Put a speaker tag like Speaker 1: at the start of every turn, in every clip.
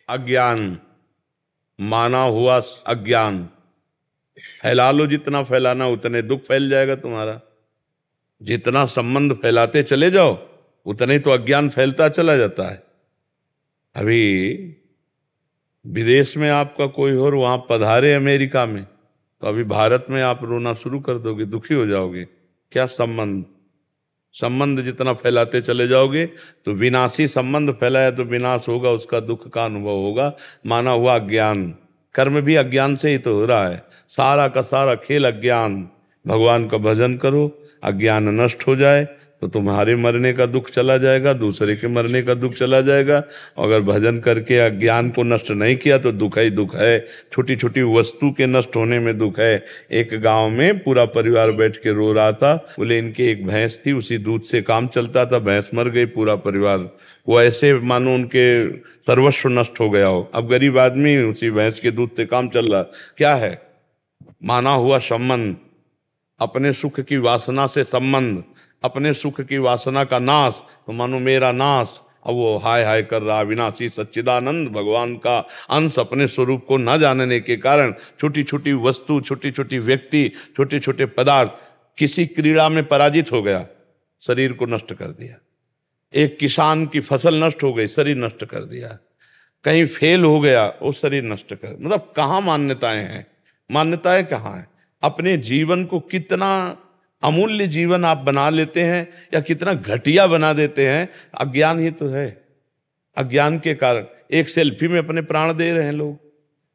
Speaker 1: अज्ञान, माना हुआ अज्ञान। फैला लो, जितना फैलाना उतने दुख फैल जाएगा तुम्हारा। जितना संबंध फैलाते चले जाओ उतने तो अज्ञान फैलता चला जाता है। अभी विदेश में आपका कोई और वहां पधारे अमेरिका में, तो अभी भारत में आप रोना शुरू कर दोगे, दुखी हो जाओगे। क्या संबंध, संबंध जितना फैलाते चले जाओगे तो विनाशी संबंध फैलाया तो विनाश होगा, उसका दुख का अनुभव होगा। माना हुआ अज्ञान, कर्म भी अज्ञान से ही तो हो रहा है। सारा का सारा खेल अज्ञान। भगवान का भजन करो, अज्ञान नष्ट हो जाए तो तुम्हारे मरने का दुख चला जाएगा, दूसरे के मरने का दुख चला जाएगा। अगर भजन करके अज्ञान को नष्ट नहीं किया तो दुख ही दुख है। छोटी छोटी वस्तु के नष्ट होने में दुख है। एक गांव में पूरा परिवार बैठ के रो रहा था। बोले इनके एक भैंस थी, उसी दूध से काम चलता था, भैंस मर गई, पूरा परिवार वो ऐसे मानो उनके सर्वस्व नष्ट हो गया हो। अब गरीब आदमी उसी भैंस के दूध से काम चल रहा। क्या है? माना हुआ संबंध, अपने सुख की वासना से संबंध, अपने सुख की वासना का नाश, तो मानो मेरा नाश। अब वो हाय हाय कर रहा। विनाशी सच्चिदानंद भगवान का अंश अपने स्वरूप को न जानने के कारण छोटी छोटी वस्तु, छोटी छोटी व्यक्ति, छोटे छोटे पदार्थ, किसी क्रीड़ा में पराजित हो गया, शरीर को नष्ट कर दिया। एक किसान की फसल नष्ट हो गई, शरीर नष्ट कर दिया। कहीं फेल हो गया, वो शरीर नष्ट कर, मतलब कहाँ मान्यताएं हैं? मान्यताएं कहाँ हैं? अपने जीवन को कितना अमूल्य जीवन आप बना लेते हैं या कितना घटिया बना देते हैं, अज्ञान ही तो है। अज्ञान के कारण एक सेल्फी में अपने प्राण दे रहे हैं लोग।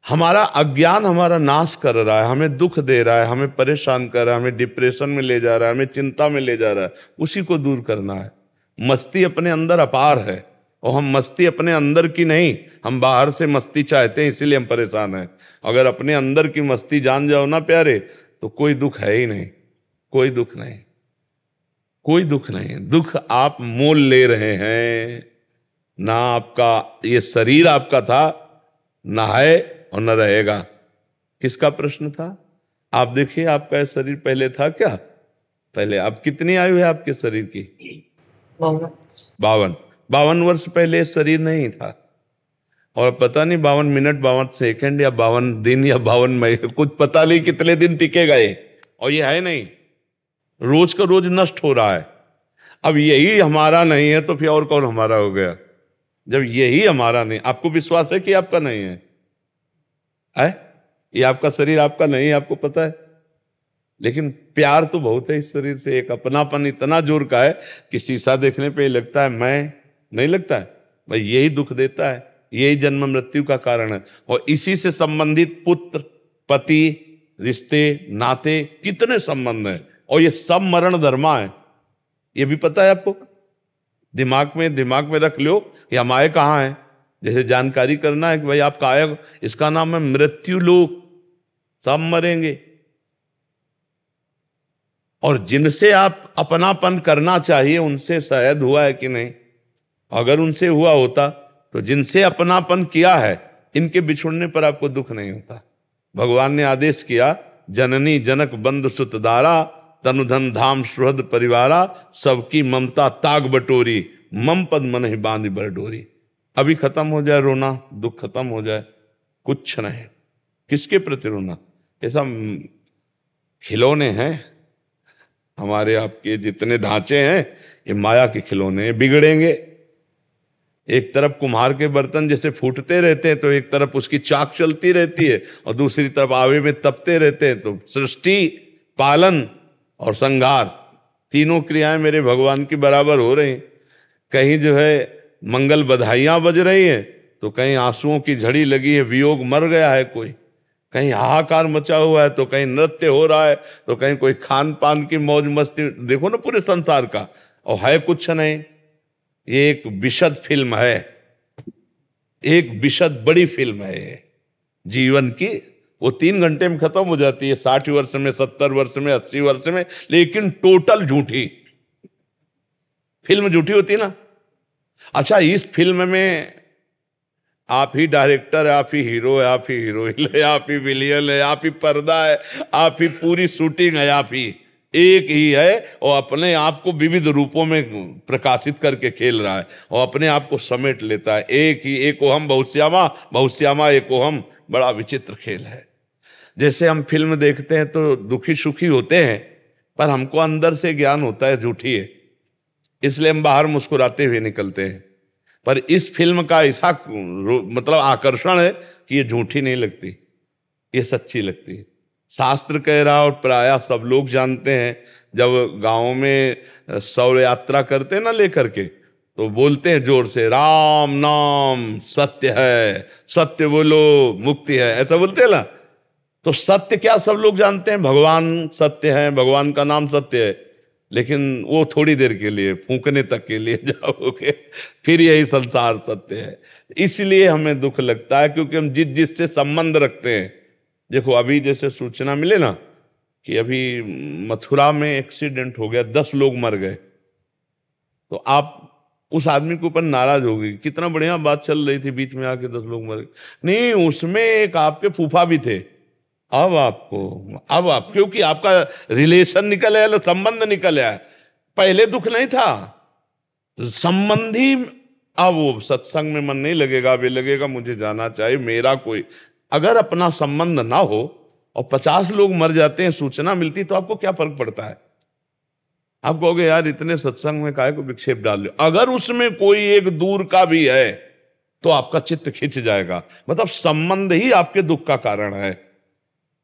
Speaker 1: हमारा अज्ञान हमारा नाश कर रहा है, हमें दुख दे रहा है, हमें परेशान कर रहा है, हमें डिप्रेशन में ले जा रहा है, हमें चिंता में ले जा रहा है। उसी को दूर करना है। मस्ती अपने अंदर अपार है, और हम मस्ती अपने अंदर की नहीं, हम बाहर से मस्ती चाहते हैं, इसीलिए हम परेशान हैं। अगर अपने अंदर की मस्ती जान जाओ ना प्यारे, तो कोई दुख है ही नहीं, कोई दुख नहीं, कोई दुख नहीं। दुख आप मोल ले रहे हैं ना। आपका ये शरीर आपका था, ना है और न रहेगा। किसका प्रश्न था? आप देखिए, आपका ये शरीर पहले था क्या? पहले आप कितनी आयु है आपके शरीर की? 52 वर्ष पहले शरीर नहीं था। और पता नहीं 52 मिनट, 52 सेकंड या 52 दिन या 52 महीने, कुछ पता नहीं कितने दिन टिकेगा ये। और ये है नहीं, रोज का रोज नष्ट हो रहा है। अब यही हमारा नहीं है तो फिर और कौन हमारा हो गया? जब यही हमारा नहीं, आपको विश्वास है कि आपका नहीं है? ये आपका शरीर आपका नहीं है, आपको पता है। लेकिन प्यार तो बहुत है इस शरीर से। एक अपनापन इतना जोर का है कि शीशा देखने पे लगता है मैं, नहीं लगता है भाई। यही दुख देता है, यही जन्म मृत्यु का कारण है। और इसी से संबंधित पुत्र, पति, रिश्ते, नाते, कितने संबंध हैं। और ये सब मरण धर्मा है, ये भी पता है आपको। दिमाग में रख लो कि हम आए कहाँ हैं। जैसे जानकारी करना है कि भाई आपका आया, इसका नाम है मृत्यु लोक। सब मरेंगे। और जिनसे आप अपनापन करना चाहिए उनसे शायद हुआ है कि नहीं? अगर उनसे हुआ होता तो जिनसे अपनापन किया है, इनके बिछुड़ने पर आपको दुख नहीं होता। भगवान ने आदेश किया, जननी जनक बंधु सुत दारा, तनुधन धाम सुहृद परिवारा, सबकी ममता ताग बटोरी, मम पद मन ही बांध बर डोरी। अभी खत्म हो जाए रोना, दुख खत्म हो जाए, कुछ नहीं। किसके प्रति रोना? ऐसा खिलौने हैं हमारे आपके, जितने ढांचे हैं ये माया के खिलौने, बिगड़ेंगे। एक तरफ कुम्हार के बर्तन जैसे फूटते रहते हैं तो एक तरफ उसकी चाक चलती रहती है, और दूसरी तरफ आवे में तपते रहते हैं। तो सृष्टि, पालन और संहार, तीनों क्रियाएं मेरे भगवान की बराबर हो रही। कहीं जो है मंगल बधाइयां बज रही हैं, तो कहीं आंसुओं की झड़ी लगी है, वियोग मर गया है कोई, कहीं हाहाकार मचा हुआ है, तो कहीं नृत्य हो रहा है, तो कहीं कोई खान पान की मौज मस्ती। देखो ना पूरे संसार का, और है कुछ नहीं। ये एक विशद फिल्म है, एक विशद बड़ी फिल्म है ये जीवन की। वो 3 घंटे में खत्म हो जाती है, 60 वर्ष में, 70 वर्ष में, 80 वर्ष में, लेकिन टोटल झूठी फिल्म। झूठी होती ना। अच्छा, इस फिल्म में आप ही डायरेक्टर है, आप ही हीरो है, आप ही हीरोइन है, आप ही विलियन है, आप ही पर्दा है, आप ही पूरी शूटिंग है, आप ही एक ही है और अपने आप को विविध रूपों में प्रकाशित करके खेल रहा है और अपने आप को समेट लेता है। एक ही एकोहम बहुश्यामा, बहुश्यामा एकोहम। बड़ा विचित्र खेल है। जैसे हम फिल्म देखते हैं तो दुखी सुखी होते हैं, पर हमको अंदर से ज्ञान होता है झूठी है, इसलिए हम बाहर मुस्कुराते हुए निकलते हैं। पर इस फिल्म का ऐसा मतलब आकर्षण है कि ये झूठी नहीं लगती, ये सच्ची लगती है। शास्त्र कह रहा और प्रायः सब लोग जानते हैं, जब गांव में शौर्य यात्रा करते हैं ना लेकर के, तो बोलते हैं जोर से, राम नाम सत्य है, सत्य बोलो मुक्ति है, ऐसा बोलते हैं ना। तो सत्य क्या सब लोग जानते हैं, भगवान सत्य है, भगवान का नाम सत्य है, लेकिन वो थोड़ी देर के लिए, फूंकने तक के लिए जाओगे, फिर यही संसार सत्य है। इसलिए हमें दुख लगता है क्योंकि हम जिससे संबंध रखते हैं। देखो अभी जैसे सूचना मिले ना कि अभी मथुरा में एक्सीडेंट हो गया, 10 लोग मर गए, तो आप उस आदमी के ऊपर नाराज हो गई, कितना बढ़िया बात चल रही थी, बीच में आके 10 लोग मर गए। नहीं, उसमें एक आपके फूफा भी थे। अब आप क्योंकि आपका रिलेशन निकल आया, संबंध निकल आया, पहले दुख नहीं था संबंधी। अब वो सत्संग में मन नहीं लगेगा, अब ये लगेगा मुझे जाना चाहिए, मेरा कोई। अगर अपना संबंध ना हो और 50 लोग मर जाते हैं, सूचना मिलती, तो आपको क्या फर्क पड़ता है? आप कहोगे यार इतने सत्संग में काहे को विक्षेप डाल लो। अगर उसमें कोई एक दूर का भी है तो आपका चित्त खिंच जाएगा, मतलब संबंध ही आपके दुख का कारण है।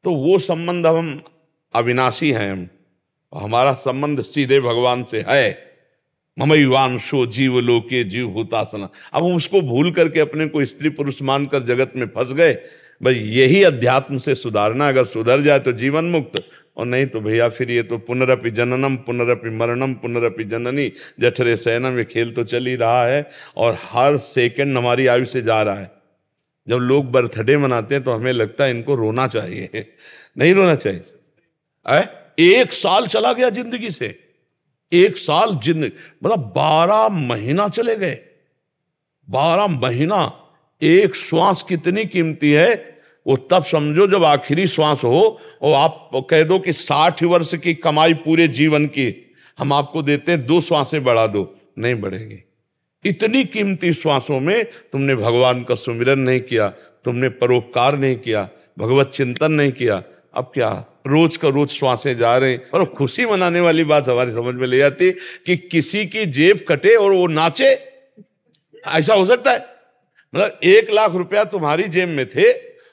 Speaker 1: तो वो संबंध, हम अविनाशी हैं, हम हमारा संबंध सीधे भगवान से है। ममैवांशो जीव लोके जीव भूतासना। अब हम उसको भूल करके अपने को स्त्री पुरुष मानकर जगत में फंस गए। भाई यही अध्यात्म से सुधारना, अगर सुधर जाए तो जीवन मुक्त, और नहीं तो भैया फिर ये तो पुनरपि जननम पुनरपि मरणम पुनरपि जननी जठरे शयनम, ये खेल तो चल ही रहा है और हर सेकंड हमारी आयु से जा रहा है। जब लोग बर्थडे मनाते हैं तो हमें लगता है इनको रोना चाहिए, नहीं रोना चाहिए। 1 साल चला गया जिंदगी से, 1 साल जिंदगी, मतलब 12 महीना चले गए। 12 महीना, एक श्वास कितनी कीमती है वो तब समझो जब आखिरी श्वास हो और आप कह दो कि 60 वर्ष की कमाई पूरे जीवन की हम आपको देते हैं, 2 श्वासें बढ़ा दो, नहीं बढ़ेगी। इतनी कीमती श्वासों में तुमने भगवान का सुमिरन नहीं किया, तुमने परोपकार नहीं किया, भगवत चिंतन नहीं किया। अब क्या रोज का रोज श्वासें जा रहे हैं। और खुशी मनाने वाली बात हमारी समझ में ले आती कि किसी की जेब कटे और वो नाचे, ऐसा हो सकता है? मतलब 1 लाख रुपया तुम्हारी जेब में थे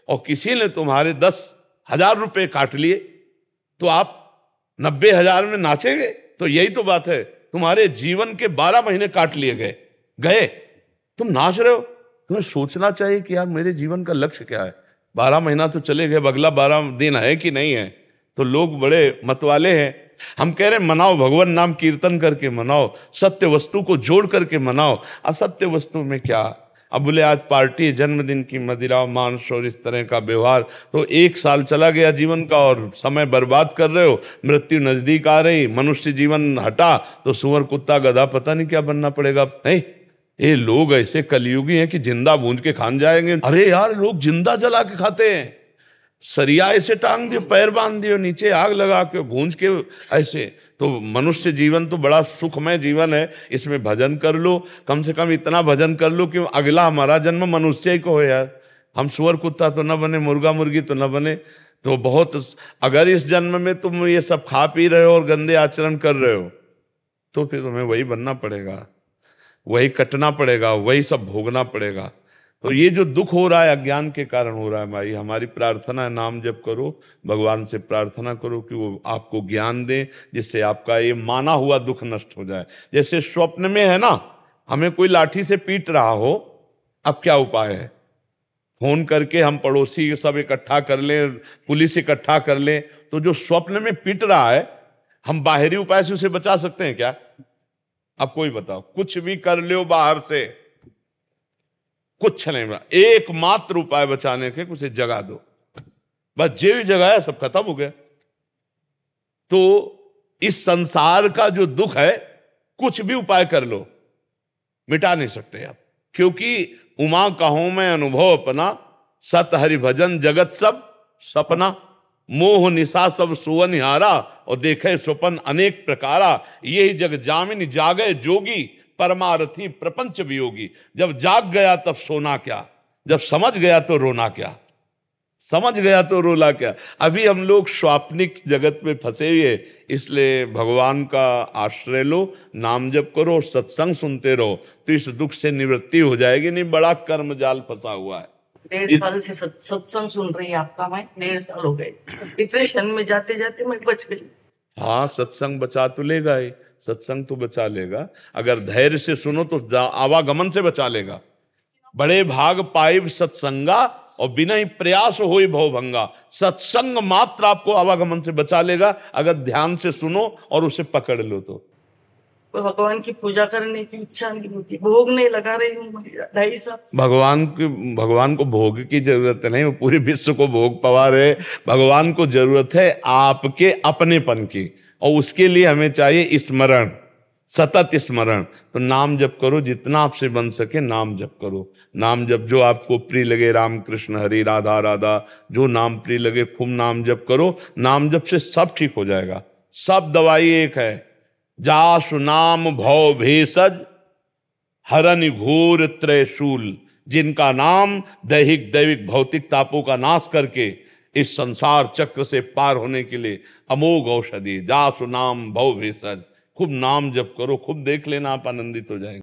Speaker 1: और किसी ने तुम्हारे 10,000 रुपए काट लिए, तो आप 90,000 में नाचेंगे? तो यही तो बात है, तुम्हारे जीवन के 12 महीने काट लिए गए, तुम नाच रहे हो। तुम्हें सोचना चाहिए कि यार मेरे जीवन का लक्ष्य क्या है। 12 महीना तो चले गए, अगला 12 दिन है कि नहीं है। तो लोग बड़े मतवाले हैं। हम कह रहे मनाओ, भगवान नाम कीर्तन करके मनाओ, सत्य वस्तु को जोड़ करके मनाओ। असत्य वस्तु में क्या? अब बोले आज पार्टी, जन्मदिन की मदिरा मांस और इस तरह का व्यवहार, तो 1 साल चला गया जीवन का और समय बर्बाद कर रहे हो। मृत्यु नजदीक आ रही, मनुष्य जीवन हटा तो सुअर कुत्ता गधा पता नहीं क्या बनना पड़ेगा। नहीं, ये लोग ऐसे कलयुगी हैं कि जिंदा भूंज के खान जाएंगे। अरे यार लोग जिंदा जला के खाते हैं, सरिया ऐसे टांग दियो, पैर बांध दियो, नीचे आग लगा के भूंज के ऐसे। तो मनुष्य जीवन तो बड़ा सुखमय जीवन है, इसमें भजन कर लो, कम से कम इतना भजन कर लो कि अगला हमारा जन्म मनुष्य ही को हो यार। हम सुअर कुत्ता तो न बने, मुर्गा मुर्गी तो न बने। तो बहुत, अगर इस जन्म में तुम ये सब खा पी रहे हो और गंदे आचरण कर रहे हो तो फिर तुम्हें वही बनना पड़ेगा, वही कटना पड़ेगा, वही सब भोगना पड़ेगा। तो ये जो दुख हो रहा है अज्ञान के कारण हो रहा है भाई। हमारी प्रार्थना है, नाम जप करो, भगवान से प्रार्थना करो कि वो आपको ज्ञान दे, जिससे आपका ये माना हुआ दुख नष्ट हो जाए। जैसे स्वप्न में है ना, हमें कोई लाठी से पीट रहा हो, अब क्या उपाय है? फोन करके हम पड़ोसी सब इकट्ठा कर लें, पुलिस इकट्ठा कर लें। तो जो स्वप्न में पीट रहा है, हम बाहरी उपाय से उसे बचा सकते हैं क्या? अब कोई बताओ, कुछ भी कर लो बाहर से, कुछ नहीं बना। एकमात्र उपाय बचाने के, उसे जगा दो, बस जे भी जगाया सब खत्म हो गया। तो इस संसार का जो दुख है, कुछ भी उपाय कर लो मिटा नहीं सकते आप, क्योंकि उमा कहूं मैं अनुभव अपना, सत हरि भजन जगत सब सपना। मोह निशा सब सुवनिहारा, और देखे स्वपन अनेक प्रकारा। यही जग जामिन जागे जोगी, परमारथी प्रपंच वियोगी। जब जाग गया तब सोना क्या, जब समझ गया तो रोना क्या, समझ गया तो रोला क्या। अभी हम लोग स्वाप्निक जगत में फंसे हुए, इसलिए भगवान का आश्रय लो, नाम जप करो, सत्संग सुनते रहो, तो इस दुख से निवृत्ति हो जाएगी। नहीं बड़ा कर्म जाल फंसा हुआ है।
Speaker 2: 1.5 साल से सत्संग सुन रही है आपका, मैं 1.5 साल हो गए। डिप्रेशन में जाते जाते मैं बच गई।
Speaker 1: हाँ, सत्संग बचा तो लेगा ही, सत्संग तो बचा लेगा। अगर धैर्य से सुनो तो आवागमन से बचा लेगा। बड़े भाग पाइब सत्संगा, और बिना ही प्रयास होई भवभंगा। सत्संग मात्र आपको आवागमन से बचा लेगा, अगर ध्यान से सुनो और उसे पकड़ लो तो।
Speaker 2: भगवान की पूजा करने की इच्छा नहीं होती, भोग नहीं लगा रही हूँ 2.5 साल।
Speaker 1: भगवान को भोग की जरूरत नहीं, वो पूरे विश्व को भोग पवा रहे। भगवान को जरूरत है आपके अपनेपन की, और उसके लिए हमें चाहिए स्मरण, सतत स्मरण। तो नाम जप करो, जितना आपसे बन सके नाम जप करो। नाम जप जो आपको प्रिय लगे, राम कृष्ण हरि राधा राधा, जो नाम प्रिय लगे खूब नाम जप करो। नाम जप से सब ठीक हो जाएगा, सब दवाई एक है। जासु नाम भव भेषज, हरन घोर त्रयशूल। जिनका नाम दैहिक दैविक भौतिक तापों का नाश करके इस संसार चक्र से पार होने के लिए अमोघ औषधि। जासु नाम भव भेषज, खूब नाम जप करो, खूब देख लेना आप आनंदित हो जाएंगे।